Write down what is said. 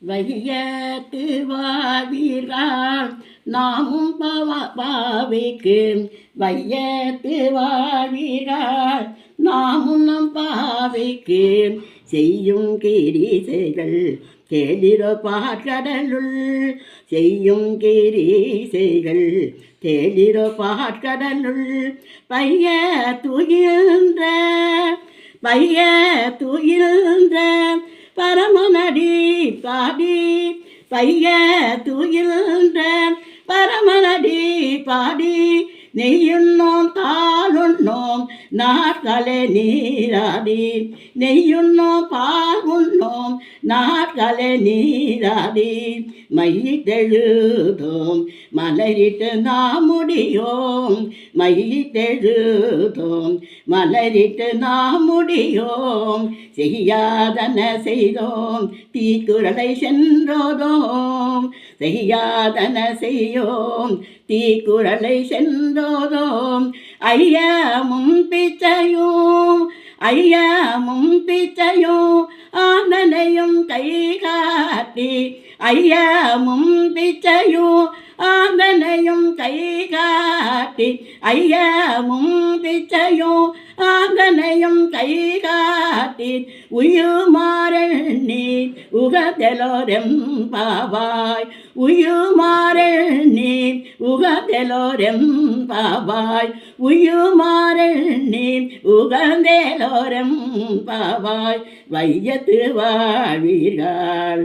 வையத்து வாழ்வீர்கள் நாமும் பாவிக்கு வையத்து வாழ்வீர்கள் நாமும் நம் பாவிக்கு செய்யும் கிரீசைகள் கேளிரோ பாற்கடலுள் செய்யும் கிரீசைகள் கேளிரோ பாற்கடலுள் பைய துயின்ற பைய துயின்ற பரமனடி பாடி பைய துயின்ற பரமனடி பாடி நெய்யுண்ணோம் தாளுண்ணோம் நாட்களே நீராடி நெய்யுண்ணோம் பால் உண்ணோம் நாட்களே நீராடி மையிட்டெழுதோம் மலரிட்டு நாம் முடியோம் மையிட்டெழுதோம் மலரிட்டு நாம் முடியோம் செய்யாதன செய்தோம் தீக்குறளை சென்றோதோம் செய்யாதன செய்யோம் தீக்குறளை சென்றோதோம் ஐயமும் பிச்சையும் ஐயமும் பிச்சையும் ஆந்தனையும் கை காட்டி ஐயமும் பிச்சையும் ஆந்தனையும் கை காட்டி ஐயமும் பிச்சையும் ஆந்தனையும் கை காட்டி உயுமாறெண்ணி உகதெலோரெம் பாவாய் உயுமாறெண்ணி உகதெலோரெம் பாவாய் உயுமாறெண்ணி உகந்தெலோரெம் பாவாய் வையத்து வாழ்வீர்கள்.